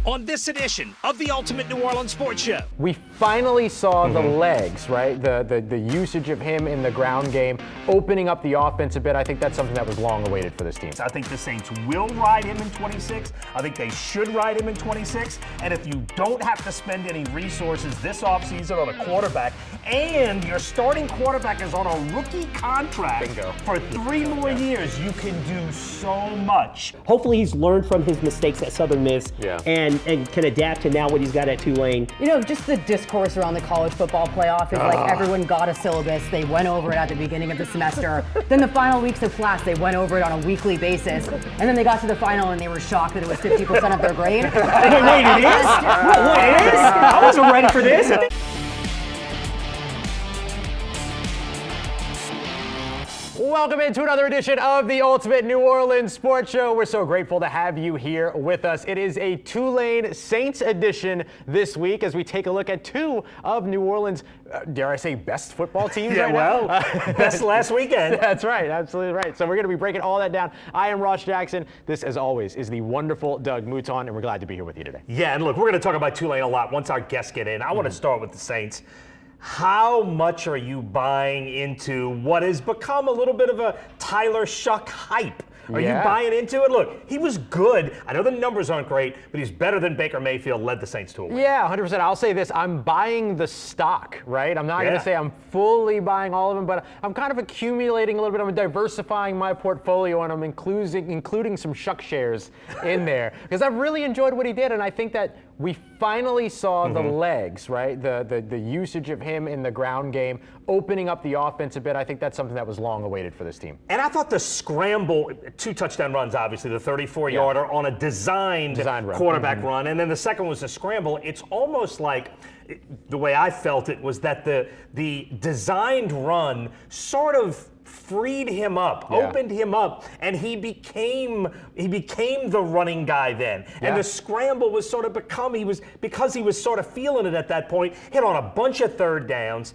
On this edition of the Ultimate New Orleans Sports Show, we finally saw the legs, right? The usage of him in the ground game, opening up the offense a bit. I think that's something that was long awaited for this team. I think the Saints will ride him in 26. I think they should ride him in 26. And if you don't have to spend any resources this offseason on a quarterback, and your starting quarterback is on a rookie contract for 3 more years, you can do so much. Hopefully he's learned from his mistakes at Southern Miss and can adapt to now what he's got at Tulane. You know, just the discourse around the college football playoff is like everyone got a syllabus. They went over it at the beginning of the semester. Then the final weeks of class, they went over it on a weekly basis. And then they got to the final and they were shocked that it was 50% of their grade. Wait, it is? What, it is? I wasn't ready for this. Welcome into another edition of the Ultimate New Orleans Sports Show. We're so grateful to have you here with us. It is a Tulane Saints edition this week as we take a look at 2 of New Orleans, dare I say, best football teams right now. Best last weekend. That's right, absolutely right. So we're going to be breaking all that down. I am Ross Jackson. This, as always, is the wonderful Doug Mouton, and we're glad to be here with you today. Yeah, and look, we're going to talk about Tulane a lot once our guests get in. I want to start with the Saints. How much are you buying into what has become a little bit of a Tyler Shuck hype? Are you buying into it? Look, he was good. I know the numbers aren't great, but he's better than Baker Mayfield led the Saints to a win. Yeah, 100%. I'll say this. I'm buying the stock, right? I'm not going to say I'm fully buying all of them, but I'm kind of accumulating a little bit. I'm diversifying my portfolio, and I'm including some Shough shares in there because I've really enjoyed what he did, and I think that we finally saw the legs, right? The usage of him in the ground game, opening up the offense a bit. I think that's something that was long awaited for this team. And I thought the scramble, 2 touchdown runs, obviously, the 34-yarder on a designed quarterback run, and then the second was a scramble. It's almost like the way I felt it was that the designed run sort of freed him up, opened him up, and he became the running guy then. And the scramble was sort of because he was sort of feeling it at that point, hit on a bunch of third downs.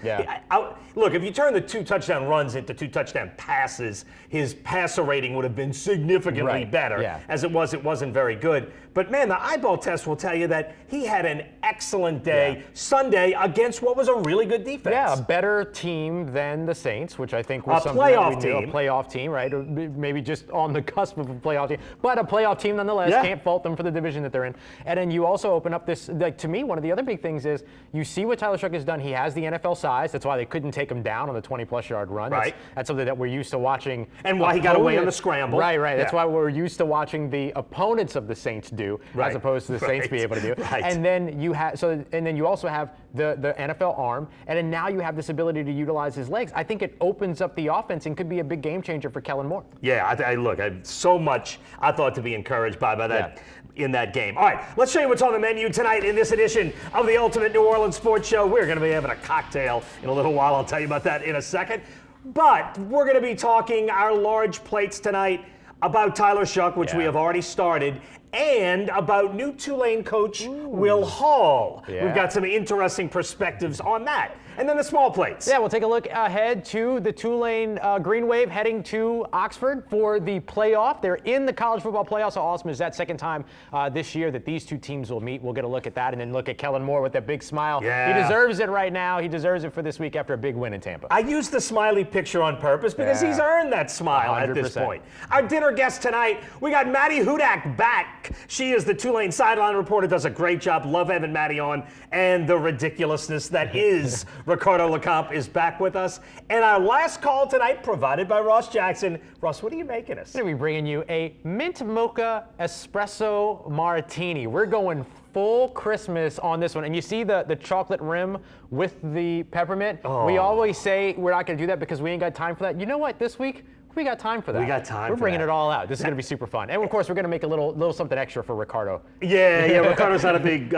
Look, if you turn the 2 touchdown runs into 2 touchdown passes, his passer rating would have been significantly better. As it wasn't very good. But man, the eyeball test will tell you that he had an excellent day Sunday against what was a really good defense. Yeah, a better team than the Saints, which I think was something that we knew. A playoff team, right? Or maybe just on the cusp of a playoff team, but a playoff team nonetheless. Can't fault them for the division that they're in. And then you also open up this, like, to me, one of the other big things is you see what Tyler Shuck has done. He has the NFL size. That's why they couldn't take him down on the 20-plus yard run. That's something that we're used to watching. And why he got away on the scramble. Right. That's why we're used to watching the opponents of the Saints do, as opposed to the Saints be able to do. And then you have you also have the NFL arm, and then now you have this ability to utilize his legs. I think it opens up the offense and could be a big game changer for Kellen Moore. Yeah, look, so much I thought to be encouraged by that in that game. All right, let's show you what's on the menu tonight in this edition of the Ultimate New Orleans Sports Show. We're going to be having a cocktail in a little while. I'll tell you about that in a second. But we're going to be talking our large plates tonight about Tyler Shuck, which we have already started, and about new Tulane coach Will Hall. We've got some interesting perspectives on that. And then the small plates. Yeah, we'll take a look ahead to the Tulane Green Wave heading to Oxford for the playoff. They're in the college football playoffs. How awesome is that? Second time this year that these 2 teams will meet. We'll get a look at that and then look at Kellen Moore with that big smile. He deserves it right now. He deserves it for this week after a big win in Tampa. I used the smiley picture on purpose because he's earned that smile 100%. At this point. Our dinner guest tonight, we got Maddie Hudak back. She is the Tulane sideline reporter, does a great job. Love having Maddie on. And the ridiculousness that is Ricardo LeCompte is back with us. And our last call tonight, provided by Ross Jackson. Ross, what are you making us? We're going to be bringing you a mint mocha espresso martini. We're going full Christmas on this one. And you see the chocolate rim with the peppermint? We always say we're not going to do that because we ain't got time for that. You know what? This week, we got time for that. We got time. We're bringing it all out. This is going to be super fun. And of course, we're going to make a little something extra for Ricardo. Yeah. Ricardo's not a big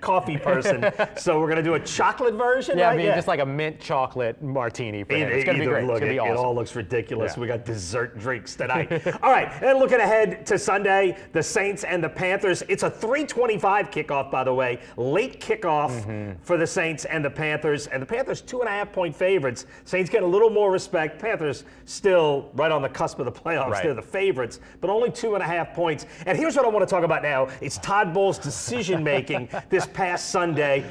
coffee person, so we're going to do a chocolate version. Yeah, just like a mint chocolate martini for him. It's going to be great. It's going to be awesome. It all looks ridiculous. We got dessert drinks tonight. All right, and looking ahead to Sunday, the Saints and the Panthers. It's a 3:25 kickoff, by the way. Late kickoff for the Saints and the Panthers. And the Panthers 2.5-point favorites. Saints get a little more respect. Panthers still still right on the cusp of the playoffs. Right. They're the favorites, but only 2.5 points. And here's what I want to talk about now. It's Todd Bowles' decision-making this past Sunday.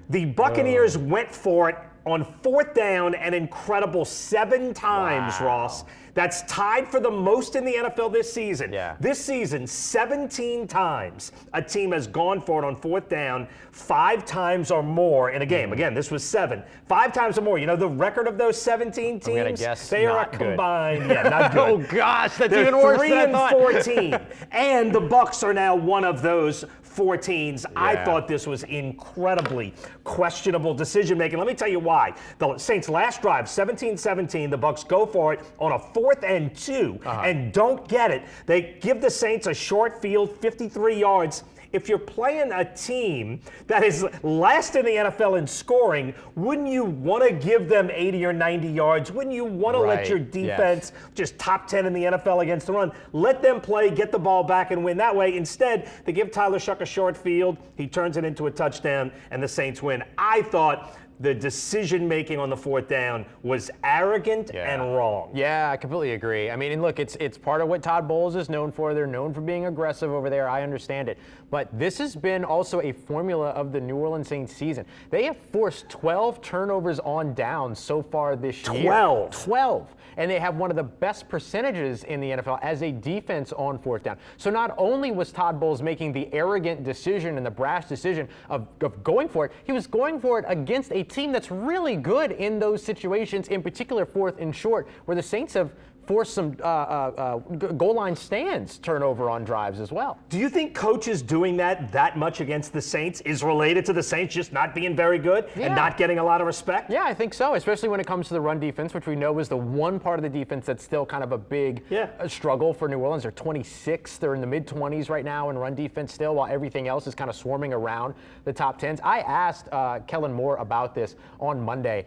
The Buccaneers went for it on 4th down an incredible 7 times, Wow. Ross. That's tied for the most in the NFL this season. Yeah. This season, 17 times a team has gone for it on 4th down, 5 times or more in a game. Again, this was 7. 5 times or more. You know the record of those 17 teams? I'm gonna guess they are a not good. combined, yeah, not good. Oh gosh, that's They're even worse 3 than I and thought. 14, and the Bucs are now one of those 4 teams. I Yeah. thought this was incredibly questionable decision making. Let me tell you why. The Saints' last drive, 17-17, the Bucs go for it on a 4th and 2 and don't get it. They give the Saints a short field, 53 yards. If you're playing a team that is last in the NFL in scoring, wouldn't you want to give them 80 or 90 yards? Wouldn't you want to let Right, your defense, just top 10 in the NFL against the run, let them play, get the ball back, and win that way? Instead, they give Tyler Shuck a short field. He turns it into a touchdown, and the Saints win. I thought the decision-making on the 4th down was arrogant and wrong. Yeah, I completely agree. I mean, and look, it's part of what Todd Bowles is known for. They're known for being aggressive over there. I understand it. But this has been also a formula of the New Orleans Saints season. They have forced 12 turnovers on downs so far this year. 12. And they have one of the best percentages in the NFL as a defense on 4th down. So not only was Todd Bowles making the arrogant decision and the brash decision of going for it, he was going for it against a team that's really good in those situations, in particular 4th and short, where the Saints have forced some goal line stands turnover on drives as well. Do you think coaches doing that much against the Saints is related to the Saints just not being very good and not getting a lot of respect? Yeah, I think so, especially when it comes to the run defense, which we know is the one part of the defense that's still kind of a big struggle for New Orleans. They're 26th. They're in the mid-20s right now in run defense still, while everything else is kind of swarming around the top 10s. I asked Kellen Moore about this on Monday.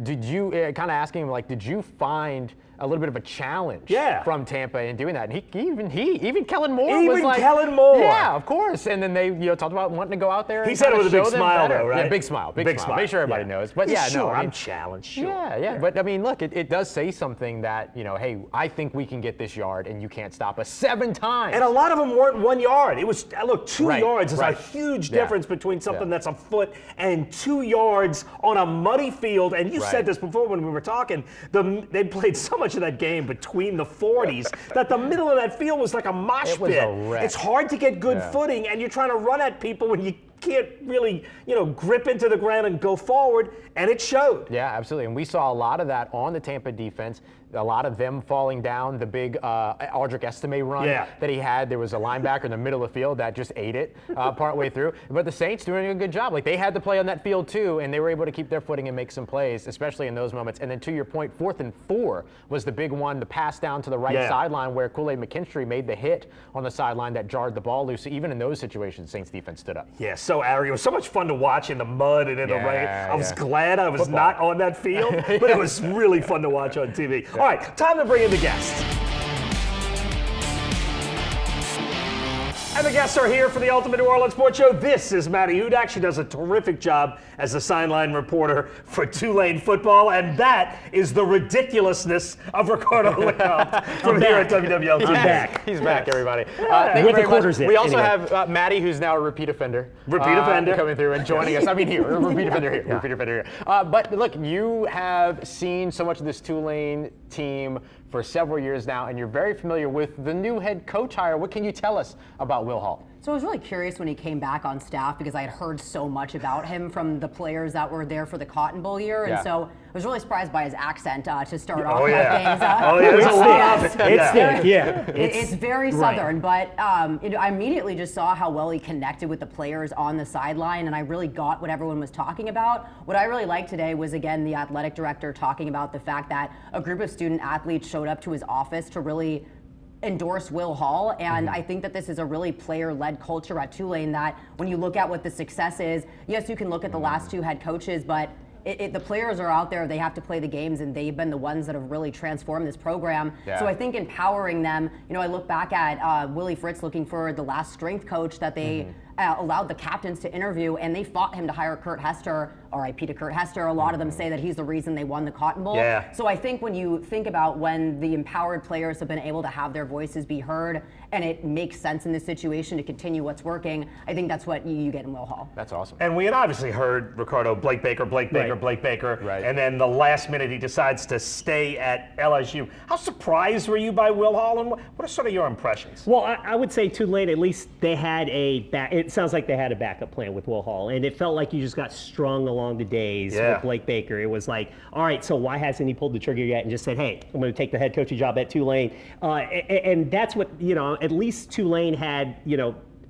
Did you kind of asking him, like, did you find a little bit of a challenge from Tampa in doing that? And even Kellen Moore was like, Kellen Moore. Yeah, of course. And then they talked about wanting to go out there. He said it with a big smile, though, right? Yeah, big smile. Big smile. Make sure everybody knows. But yeah, sure, no, I mean, I'm challenged. Sure. Yeah. But I mean, look, it does say something that, hey, I think we can get this yard and you can't stop us 7 times. And a lot of them weren't 1 yard. It was, look, 2 yards is a huge difference between something that's a foot and 2 yards on a muddy field. And you said this before when we were talking. They played so much of that game between the 40s that the middle of that field was like a mosh It was pit. a wreck. It's hard to get good footing, and you're trying to run at people when you can't really, grip into the ground and go forward, and it showed. Yeah, absolutely. And we saw a lot of that on the Tampa defense. A lot of them falling down. The big Aldrich Estime run that he had. There was a linebacker in the middle of the field that just ate it partway through. But the Saints doing a good job. Like, they had to play on that field too, and they were able to keep their footing and make some plays, especially in those moments. And then to your point, 4th and 4 was the big one, the pass down to the right sideline where Kool-Aid McKinstry made the hit on the sideline that jarred the ball loose. So even in those situations, Saints defense stood up. Yeah, so arrogant. It was so much fun to watch in the mud and in the rain. I was glad I was not on that field, but it was really fun to watch on TV. All right, time to bring in the guests. And the guests are here for the Ultimate New Orleans Sports Show. This is Maddie Hudak. She does a terrific job as a sideline reporter for Tulane football, and that is the ridiculousness of Ricardo Lecomte from here at WWL. He's back. He's back, everybody. With the quarters in. We also have Maddie, who's now a repeat offender. Coming through and joining us. I mean, here, repeat offender here. Repeat offender here. But look, you have seen so much of this Tulane team for several years now, and you're very familiar with the new head coach hire. What can you tell us about Will Hall? So I was really curious when he came back on staff because I had heard so much about him from the players that were there for the Cotton Bowl year. And so I was really surprised by his accent to start off games. It's very Southern, but I immediately just saw how well he connected with the players on the sideline, and I really got what everyone was talking about. What I really liked today was, again, the athletic director talking about the fact that a group of student athletes showed up to his office to really endorse Will Hall, and I think that this is a really player-led culture at Tulane that when you look at what the success is, yes, you can look at the last 2 head coaches, but the players are out there, they have to play the games, and they've been the ones that have really transformed this program. So I think empowering them, I look back at Willie Fritz looking for the last strength coach that they allowed the captains to interview, and they fought him to hire Kurt Hester, RIP to Kurt Hester. A lot of them say that he's the reason they won the Cotton Bowl. Yeah. So I think when you think about when the empowered players have been able to have their voices be heard, and it makes sense in this situation to continue what's working, I think that's what you get in Will Hall. That's awesome. And we had obviously heard, Ricardo, Blake Baker, Right. and then the last minute he decides to stay at LSU. How surprised were you by Will Hall, and what are sort of your impressions? Well, I would say Tulane, at least they had it sounds like they had a backup plan with Will Hall, and it felt like you just got strung along the days with Blake Baker. It was like, all right, so why hasn't he pulled the trigger yet and just said, hey, I'm going to take the head coaching job at Tulane? And that's what, at least Tulane had,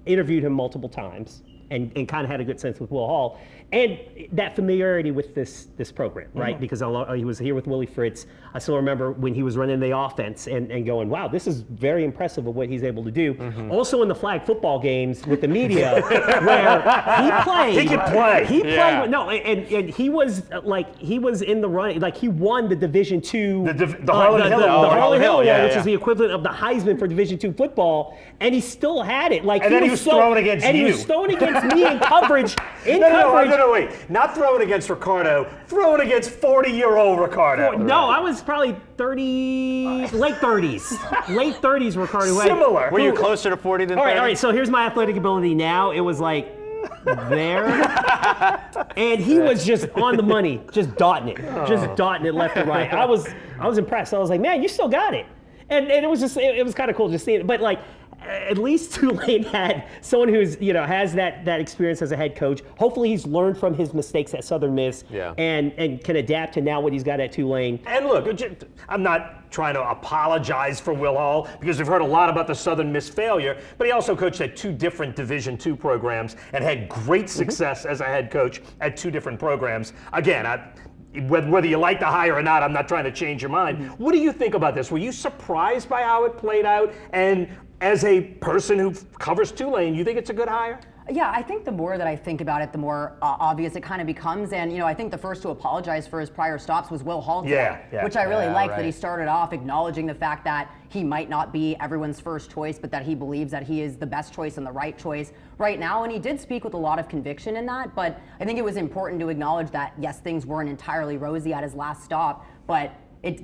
interviewed him multiple times and kind of had a good sense with Will Hall. And that familiarity with this program, right? Because he was here with Willie Fritz. I still remember when he was running the offense and going, wow, this is very impressive of what he's able to do. Also in the flag football games with the media, where he played. He could play. He played. No, and he was in the running. Like he won the Division II. The Harlan Hill Award. The Harlan Hill Award, which yeah. is the equivalent of the Heisman for Division II football. And he still had it. Like, and then he was throwing against and you. he was throwing against me in coverage. No, wait. Not throwing against Ricardo, throwing against 40-year-old Ricardo. No, I was probably 30, late 30s. Late 30s, Ricardo. Similar. Were you closer to 40 than 30? All right, so here's my athletic ability now. It was like there. And he was just on the money, just dotting it left and right. I was impressed. I was like, man, you still got it. And it was just, it was kind of cool just seeing it. But like, at least Tulane had someone who's, has that experience as a head coach. Hopefully he's learned from his mistakes at Southern Miss and can adapt to now what he's got at Tulane. And look, I'm not trying to apologize for Will Hall because we've heard a lot about the Southern Miss failure, but he also coached at 2 different Division II programs and had great success as a head coach at 2 different programs. Again, whether you like the hire or not, I'm not trying to change your mind. What do you think about this? Were you surprised by how it played out? And as a person who covers Tulane, you think it's a good hire? Yeah, I think the more that I think about it, the more obvious it kind of becomes. And, I think the first to apologize for his prior stops was Will Hall today, which I really liked that he started off acknowledging the fact that he might not be everyone's first choice, but that he believes that he is the best choice and the right choice right now. And he did speak with a lot of conviction in that. But I think it was important to acknowledge that, yes, things weren't entirely rosy at his last stop, but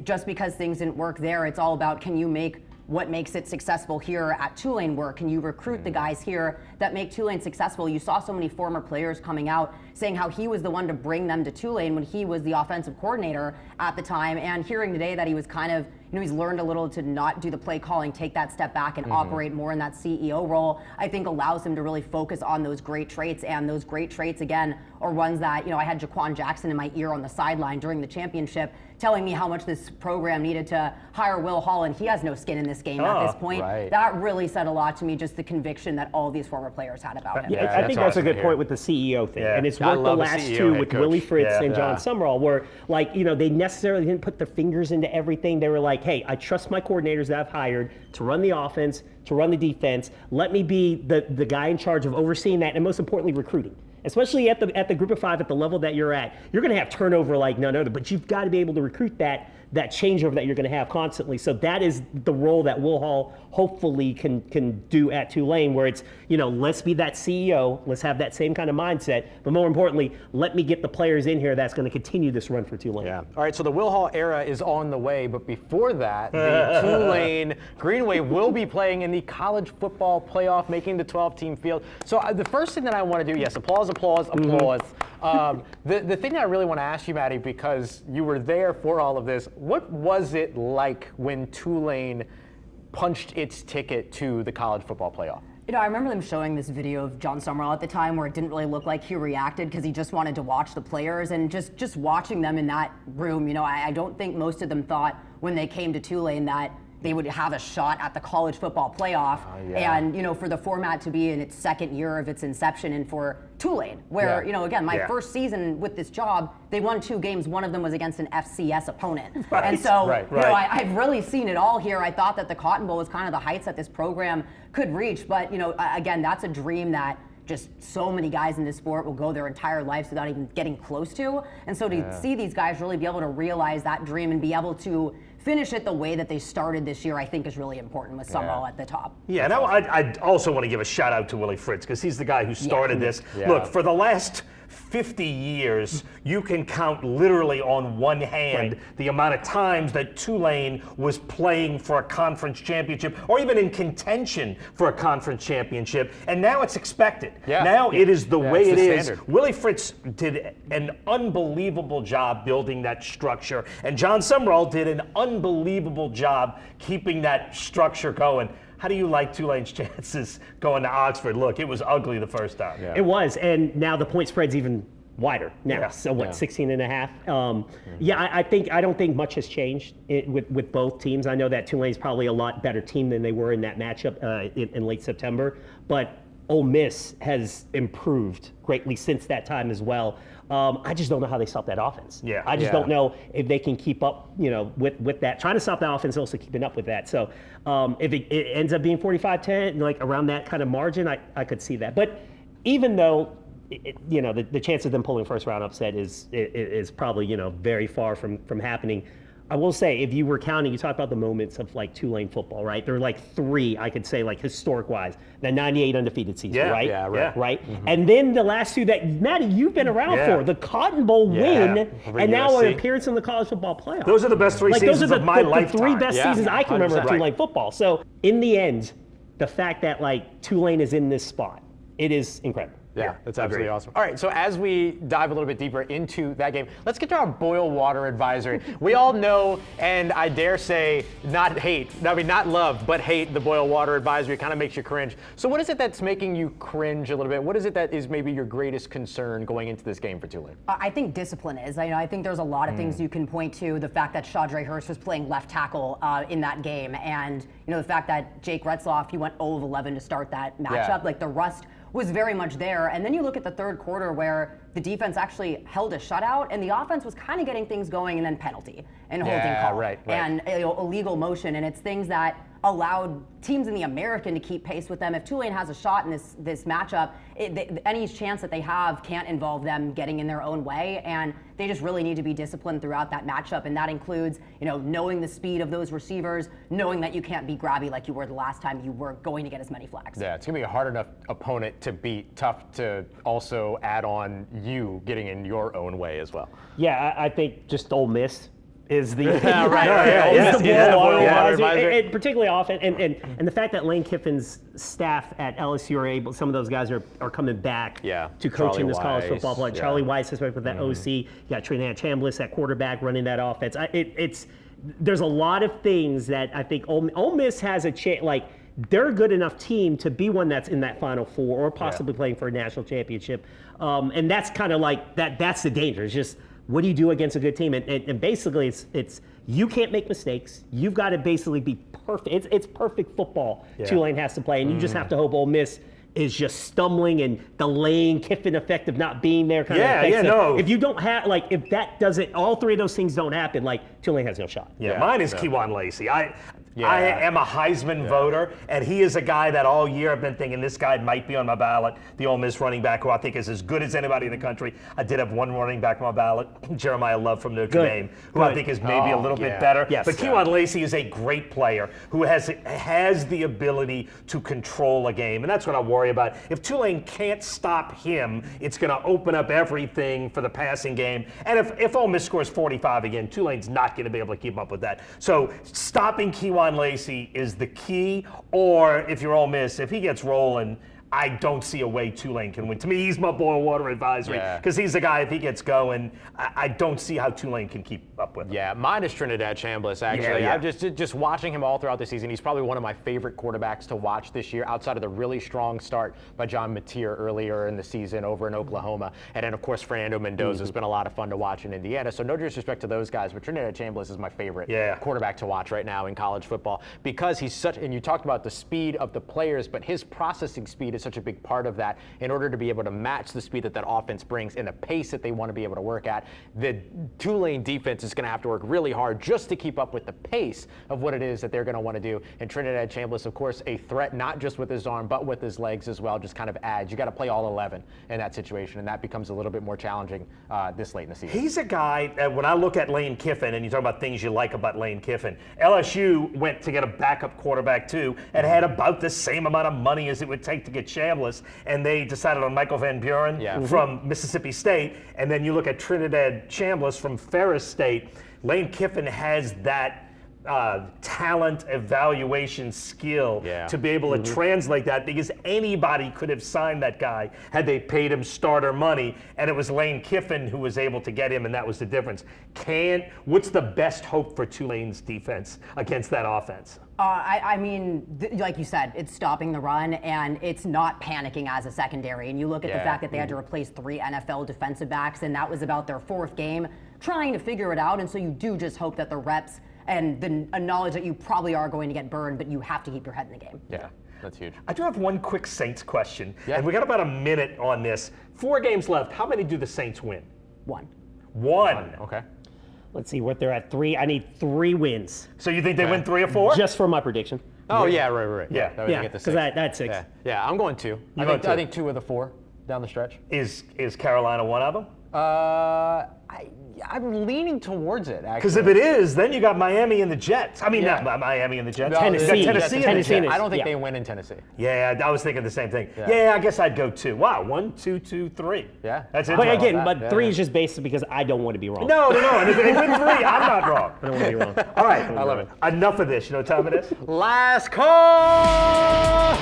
just because things didn't work there, it's all about, can you make what makes it successful here at Tulane work? Can you recruit the guys here that make Tulane successful? You saw so many former players coming out saying how he was the one to bring them to Tulane when he was the offensive coordinator at the time, and hearing today that he was kind of, he's learned a little to not do the play calling, take that step back and operate more in that CEO role, I think allows him to really focus on those great traits. And those great traits, again, are ones that, I had Jaquan Jackson in my ear on the sideline during the championship telling me how much this program needed to hire Will Hall, and he has no skin in this game at this point. Right. That really said a lot to me, just the conviction that all these former players had about him. Yeah, I think that's a good point with the CEO thing. And it's worked the last 2 with Willie Fritz and John Summerall, where they necessarily didn't put their fingers into everything. They were like, hey, I trust my coordinators that I've hired to run the offense, to run the defense. Let me be the guy in charge of overseeing that, and most importantly, recruiting. Especially at the group of 5 at the level that you're at, you're going to have turnover like none other, but you've got to be able to recruit that changeover that you're going to have constantly. So that is the role that Will Hall hopefully can do at Tulane, where it's, let's be that CEO, let's have that same kind of mindset, but more importantly, let me get the players in here that's going to continue this run for Tulane. Yeah. All right, so the Will Hall era is on the way, but before that, the Tulane Green Wave will be playing in the college football playoff, making the 12-team field. So the first thing that I want to do, yes, applause. The thing that I really want to ask you, Maddie, because you were there for all of this, what was it like when Tulane punched its ticket to the college football playoff? I remember them showing this video of John Summerall at the time where it didn't really look like he reacted because he just wanted to watch the players, and just watching them in that room, I don't think most of them thought when they came to Tulane that they would have a shot at the college football playoff. And, for the format to be in its second year of its inception, and for Tulane, where, again, my first season with this job, they won 2 games. One of them was against an FCS opponent. And so, I've really seen it all here. I thought that the Cotton Bowl was kind of the heights that this program could reach. But, again, that's a dream that just so many guys in this sport will go their entire lives without even getting close to. And so to see these guys really be able to realize that dream and be able to finish it the way that they started this year, I think is really important with Summerall at the top. Yeah, and I also want to give a shout out to Willie Fritz because he's the guy who started this. Yeah. Look, for the last 50 years, you can count literally on one hand the amount of times that Tulane was playing for a conference championship or even in contention for a conference championship, and now it's expected. Yeah. Now it is the way it is. Standard. Willie Fritz did an unbelievable job building that structure, and John Summerall did an unbelievable job keeping that structure going. How do you like Tulane's chances going to Oxford? Look, it was ugly the first time. Yeah. It was, and now the point spread's even wider now. Yeah. So what, 16 and a half? I don't think much has changed with both teams. I know that Tulane's probably a lot better team than they were in that matchup in late September, but Ole Miss has improved greatly since that time as well. I just don't know how they stop that offense. Yeah. I just don't know if they can keep up, with that. Trying to stop the offense, also keeping up with that. So if it ends up being 45-10, like around that kind of margin, I could see that. But even though, the chance of them pulling first round upset is probably, very far from happening. I will say, if you were counting, you talked about the moments of like Tulane football, right? There are like three, I could say, like historic-wise. The '98 undefeated season, right? Yeah, right. Right? Mm-hmm. And then the last two that, Maddie, you've been around for, the Cotton Bowl win, and now an appearance in the college football playoff. Those are the best three seasons of my lifetime. The three best seasons I can remember of Tulane football. So in the end, the fact that like Tulane is in this spot, it is incredible. Yeah, that's absolutely awesome. All right, so as we dive a little bit deeper into that game, let's get to our boil water advisory. We all know, and I dare say, not love, but hate the boil water advisory. It kind of makes you cringe. So what is it that's making you cringe a little bit? What is it that is maybe your greatest concern going into this game for Tulane? I think discipline is. I think there's a lot of things you can point to. The fact that Shough Hurst was playing left tackle in that game, and the fact that Jake Retzloff, he went 0 of 11 to start that matchup. Like the rust was very much there. And then you look at the third quarter where the defense actually held a shutout and the offense was kind of getting things going, and then penalty and holding call and illegal motion. And it's things that allowed teams in the American to keep pace with them. If Tulane has a shot in this matchup, any chance that they have can't involve them getting in their own way, and they just really need to be disciplined throughout that matchup. And that includes, knowing the speed of those receivers, knowing that you can't be grabby like you were the last time you were going to get as many flags. Yeah, it's gonna be a hard enough opponent to beat. Tough to also add on you getting in your own way as well. Yeah, I think just Ole Miss is the and particularly often, and the fact that Lane Kiffin's staff at LSU are able, some of those guys are coming back to coach in this college football play. Charlie Weiss has worked with that OC. You got Trinidad Chambliss at quarterback running that offense. There's a lot of things that I think Ole Miss has a chance. Like they're a good enough team to be one that's in that Final Four or possibly playing for a national championship. And that's kind of like that. That's the danger. It's just, what do you do against a good team? And basically, it's you can't make mistakes. You've got to basically be perfect. It's perfect football Tulane has to play, and you just have to hope Ole Miss is just stumbling and the Lane Kiffin effect of not being there kind of. If you don't have, if that doesn't, all three of those things don't happen, Tulane has no shot. Mine is Kewan Lacey. I am a Heisman voter, and he is a guy that all year I've been thinking this guy might be on my ballot. The Ole Miss running back, who I think is as good as anybody in the country. I did have one running back on my ballot, Jeremiah Love from Notre Dame, who I think is maybe a little bit better. Yes. But Kewan Lacey is a great player who has the ability to control a game, and that's what I worry about. If Tulane can't stop him, it's going to open up everything for the passing game. And if Ole Miss scores 45 again, Tulane's not going to be able to keep up with that. So stopping Kewan Lacey is the key, or if you're Ole Miss, if he gets rolling, I don't see a way Tulane can win. To me, he's my boil water advisory because he's the guy, if he gets going, I don't see how Tulane can keep up with him. Yeah, mine is Trinidad Chambliss, actually. I'm just watching him all throughout the season. He's probably one of my favorite quarterbacks to watch this year, outside of the really strong start by John Mateer earlier in the season over in Oklahoma. And then, of course, Fernando Mendoza has been a lot of fun to watch in Indiana. So no disrespect to those guys, but Trinidad Chambliss is my favorite quarterback to watch right now in college football because he's such, and you talked about the speed of the players, but his processing speed is is such a big part of that. In order to be able to match the speed that offense brings and the pace that they want to be able to work at, the Tulane defense is going to have to work really hard just to keep up with the pace of what it is that they're going to want to do. And Trinidad Chambliss, of course, a threat not just with his arm, but with his legs as well, just kind of adds. You got to play all 11 in that situation, and that becomes a little bit more challenging this late in the season. He's a guy, when I look at Lane Kiffin, and you talk about things you like about Lane Kiffin, LSU went to get a backup quarterback too, and had about the same amount of money as it would take to get Chambliss, and they decided on Michael Van Buren from Mississippi State, and then you look at Trinidad Chambliss from Ferris State. Lane Kiffin has that talent evaluation skill to be able to translate that, because anybody could have signed that guy had they paid him starter money, and it was Lane Kiffin who was able to get him, and that was the difference. What's the best hope for Tulane's defense against that offense? I mean, like you said, it's stopping the run, and it's not panicking as a secondary. And you look at the fact that they had to replace 3 NFL defensive backs, and that was about their 4th game, trying to figure it out. And so you do just hope that the reps and the knowledge that you probably are going to get burned, but you have to keep your head in the game. Yeah, that's huge. I do have one quick Saints question, and we got about a minute on this. 4 games left. How many do the Saints win? 1. Okay. Let's see what they're at. 3. I need 3 wins. So you think they win 3 or 4? Just for my prediction. Oh, yeah, right. Yeah. Because that's 6. Yeah, I'm going 2. I think 2 of the 4 down the stretch. Is Carolina one of them? I'm leaning towards it, actually. Because if it is, then you got Miami and the Jets. I mean, not Miami and the Jets. No, Tennessee and the Jets. I don't think they win in Tennessee. Yeah, I was thinking the same thing. Yeah, I guess I'd go 2. Wow, 1, 2, 2, 3. Yeah. That's it. But again, 3 is just based because I don't want to be wrong. No. And if they win 3, I'm not wrong. I don't want to be wrong. All right. I love it. Enough of this. You know what time it is? Last call!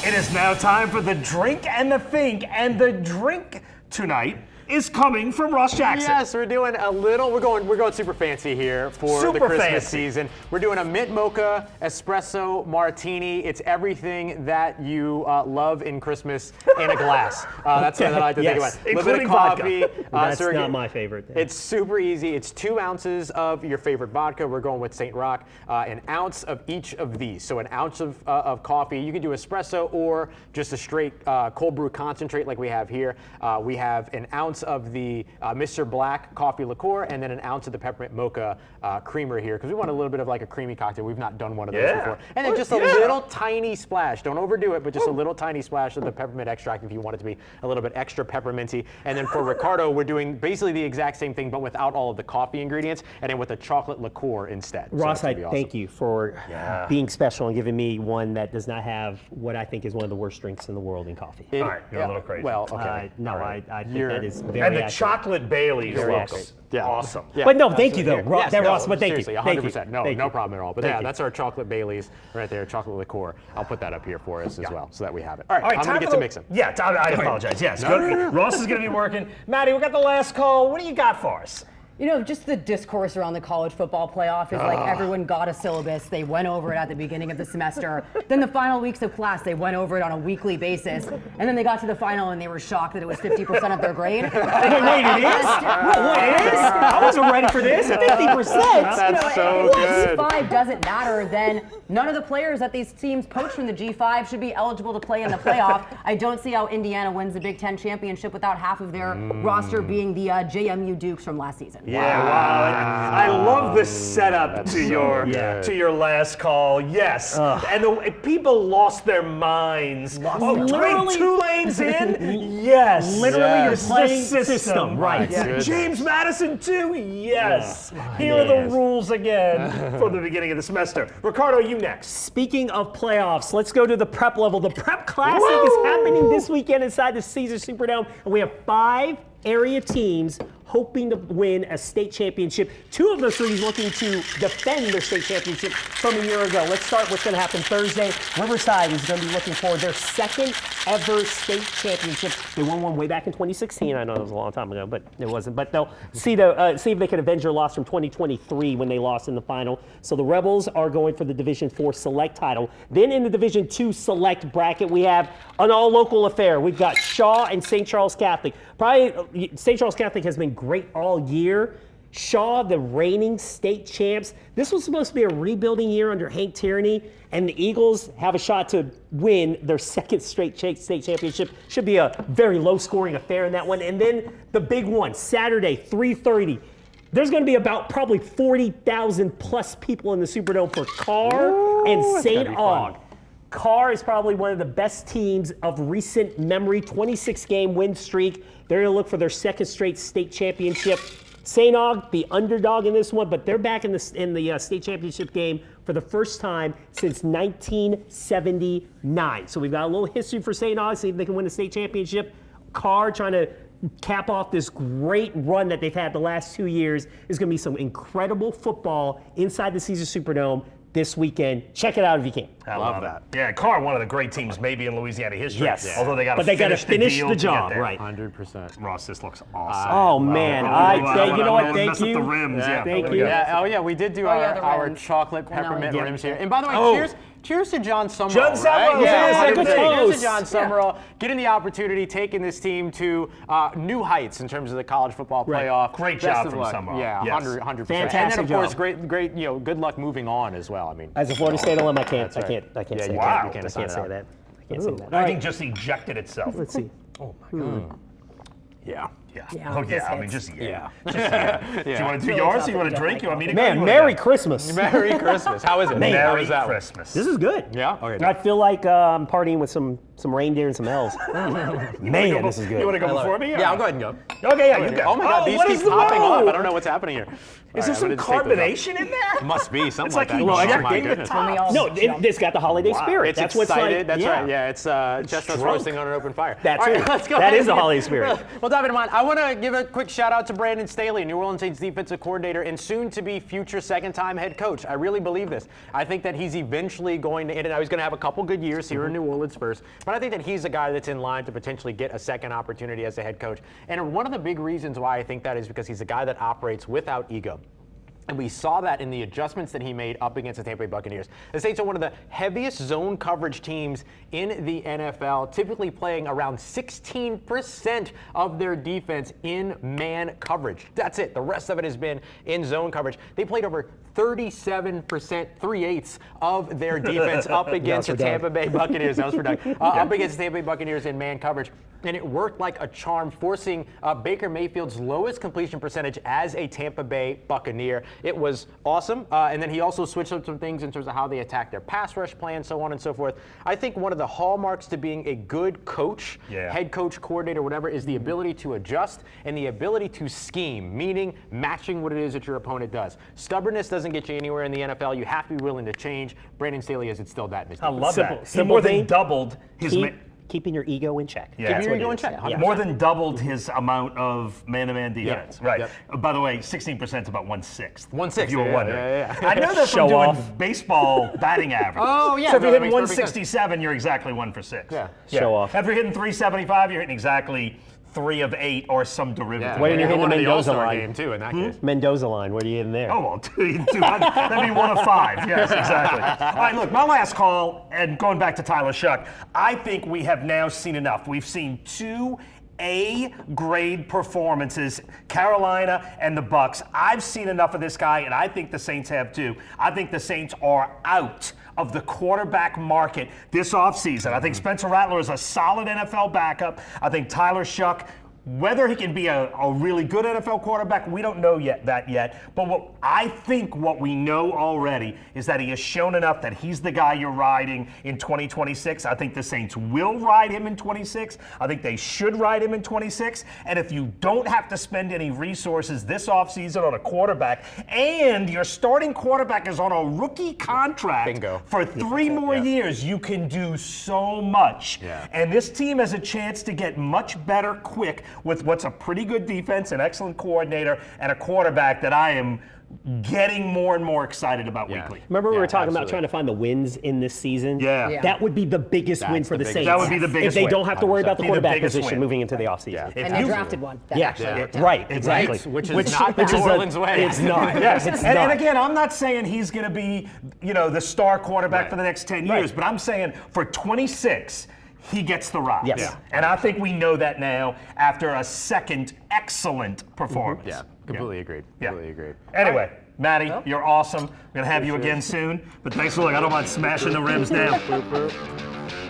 It is now time for the drink and the think, and the drink tonight is coming from Ross Jackson. Yes, we're doing we're going super fancy here for the Christmas season. We're doing a mint mocha espresso martini. It's everything that you love in Christmas in a glass. That's something that I like to think about. A little bit of coffee. That's not my favorite thing. It's super easy. It's 2 ounces of your favorite vodka. We're going with St. Rock. An ounce of each of these. So an ounce of coffee. You can do espresso or just a straight cold brew concentrate like we have here. We have an ounce of the Mr. Black coffee liqueur, and then an ounce of the peppermint mocha creamer here, because we want a little bit of like a creamy cocktail. We've not done one of those before. And then just a little tiny splash. Don't overdo it, but just a little tiny splash of the peppermint extract if you want it to be a little bit extra pepperminty. And then for Ricardo, we're doing basically the exact same thing, but without all of the coffee ingredients, and then with a chocolate liqueur instead. Ross, I thank you for being special and giving me one that does not have what I think is one of the worst drinks in the world in coffee. All right, you're a little crazy. Well, okay. I think that is very And the accurate. chocolate Baileys looks awesome. Yeah, but no, thank you though, Ross. But thank seriously, you. 100%. No problem at all. But Thank you. that's our chocolate Baileys right there, chocolate liqueur. I'll put that up here for us as well, so that we have it. All right, I'm going to get to mixing. Yeah, I apologize. Yes, Ross is going to be working. Maddie, we got the last call. What do you got for us? You know, just the discourse around the college football playoff is like everyone got a syllabus. They went over it at the beginning of the semester. Then the final weeks of class, they went over it on a weekly basis. And then they got to the final and they were shocked that it was 50% of their grade. Wait, it is? Wait, it is? I wasn't ready for this. 50%? That's so good. If G5 doesn't matter, then none of the players that these teams poach from the G5 should be eligible to play in the playoff. I don't see how Indiana wins the Big Ten championship without half of their roster being the JMU Dukes from last season. Yeah, wow. I love the setup to your last call. Yes. And people lost their minds. Literally. 2 lanes in? Yes. Literally, you're playing the system. Right. Yeah. James Madison too? Yes. Here are the rules again from the beginning of the semester. Ricardo, you next. Speaking of playoffs, let's go to the prep level. The Prep Classic is happening this weekend inside the Caesars Superdome, and we have 5 area teams hoping to win a state championship. 2 of those 3 looking to defend their state championship from a year ago. Let's start what's going to happen Thursday. Riverside is going to be looking for their 2nd ever state championship. They won one way back in 2016. I know it was a long time ago, but it wasn't. But they'll see if they can avenge their loss from 2023 when they lost in the final. So the Rebels are going for the Division 4 Select title. Then in the Division 2 Select bracket, we have an all-local affair. We've got Shough and St. Charles Catholic. Probably St. Charles Catholic has been great all year. Shough, the reigning state champs. This was supposed to be a rebuilding year under Hank Tierney, and the Eagles have a shot to win their second straight state championship. Should be a very low-scoring affair in that one. And then the big one, Saturday, 3:30. There's going to be about probably 40,000 plus people in the Superdome for Carr and St. Aug. Carr is probably one of the best teams of recent memory, 26-game win streak. They're going to look for their second straight state championship. St. Aug, the underdog in this one, but they're back in the state championship game for the first time since 1979. So we've got a little history for St. Aug, see if they can win the state championship. Carr trying to cap off this great run that they've had the last 2 years. Is going to be some incredible football inside the Caesars Superdome this weekend. Check it out if you can. I love that. Yeah, Carr, one of the great teams maybe in Louisiana history. Yes. Yeah. Although they got to finish the job, right? 100%. Ross, this looks awesome. Oh man, you know what? Thank you. The rims, Thank you. Yeah. Oh yeah, we did do our chocolate peppermint rims here. And by the way, cheers to John Summerall. John Summerall, cheers to John Summerall, getting the opportunity, taking this team to new heights in terms of the college football playoff. Great job from Summerall. Yeah, 100%. Fantastic and then of course, job. great, good luck moving on as well. I mean, As a Florida State alum, I can't say that. Wow. I can't say that. I think just ejected itself. Let's see. Oh my God. Yeah. Oh yeah. I mean, just Yeah. Do you want to do yours? Or you want to drink? You want me to go? Man, Merry Christmas. Merry Christmas. How is it? Merry Christmas. This is good. Yeah? Okay. I feel like I'm partying with some reindeer and some elves. Man, this is good. You want to go before me? Yeah, I'll go ahead and go. Okay, yeah, you go. Oh my God, these keep popping up. I don't know what's happening here. Is there some carbonation in there? Must be something It's like like that. you Oh checked my in the goodness. top. No, it's got the holiday spirit. It's That's what's excited. like. That's right. Yeah, it's chestnuts drunk. roasting on an open fire. That's All right, it. let's go That ahead is the and- holiday spirit. Well, David and I want to give a quick shout out to Brandon Staley, New Orleans Saints defensive coordinator and soon to be future second-time head coach. I really believe this. I think that he's eventually going to, and he's going to have a couple good years here in New Orleans first, but I think that he's a guy that's in line to potentially get a second opportunity as a head coach. And one of the big reasons why I think that is because he's a guy that operates without ego. And we saw that in the adjustments that he made up against the Tampa Bay Buccaneers. The Saints are one of the heaviest zone coverage teams in the NFL, typically playing around 16% of their defense in man coverage. That's it. The rest of it has been in zone coverage. They played over 37%, 3/8 of their defense up against the Tampa Bay Buccaneers. That was for Doug. Up against the Tampa Bay Buccaneers in man coverage. And it worked like a charm, forcing Baker Mayfield's lowest completion percentage as a Tampa Bay Buccaneer. It was awesome. And then he also switched up some things in terms of how they attack their pass rush plan, so on and so forth. I think one of the hallmarks to being a good coach, head coach, coordinator, whatever, is the ability to adjust and the ability to scheme, meaning matching what it is that your opponent does. Stubbornness doesn't get you anywhere in the NFL. You have to be willing to change. Brandon Staley has instilled that in his defense. I love that. He more than doubled his... Keeping your ego in check. Yeah, keeping your ego in check. He more than doubled his amount of man-to-man defense. Yeah. Right. Yep. By the way, 16% is about 1/6. 1/6. If you were wondering. Yeah. I know that from doing baseball batting average. Oh, yeah. So if No, you're that hitting makes perfect 167, you're exactly 1 for 6. Yeah. Show off. If you're hitting 375, you're hitting exactly 3 of 8 or some derivative. Why didn't you hit the Mendoza line? Game too in that case. Mendoza line. Where do you in there? Oh, well, that'd be 1 of 5. Yes, exactly. All right, look, my last call, and going back to Tyler Shuck, I think we have now seen enough. We've seen 2 A-grade performances, Carolina and the Bucs. I've seen enough of this guy, and I think the Saints have too. I think the Saints are out of the quarterback market this offseason. I think Spencer Rattler is a solid NFL backup. I think Tyler Shuck, whether he can be a really good NFL quarterback, we don't know yet. But what we know already is that he has shown enough that he's the guy you're riding in 2026. I think the Saints will ride him in 26. I think they should ride him in 26. And if you don't have to spend any resources this offseason on a quarterback, and your starting quarterback is on a rookie contract for 3 more years, you can do so much. Yeah. And this team has a chance to get much better quick with what's a pretty good defense, an excellent coordinator, and a quarterback that I am getting more and more excited about weekly. Remember we were talking about trying to find the wins in this season? Yeah. That would be the biggest win for the Saints. That would be the biggest if they win. don't have to worry about the Be the quarterback biggest position win. moving into the offseason. And you drafted one. That actually worked out. Right, exactly. Which is not the New Orleans way. It's not. Yes, It's and not. again, I'm not saying he's going to be, the star quarterback for the next 10 years, but I'm saying for 26, he gets the rise. Yes. Yeah. And I think we know that now after a second excellent performance. Yeah, completely agreed. Completely agreed. Anyway, Maddie, you're awesome. We're going to have you again soon. But thanks for looking. I don't mind smashing the rims down.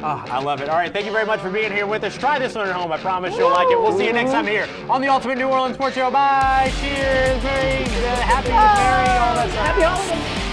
Oh, I love it. All right, thank you very much for being here with us. Try this one at home. I promise you'll like it. We'll see you next time here on the Ultimate New Orleans Sports Show. Bye. Cheers. Merry, happy, merry, all that stuff. Happy holidays.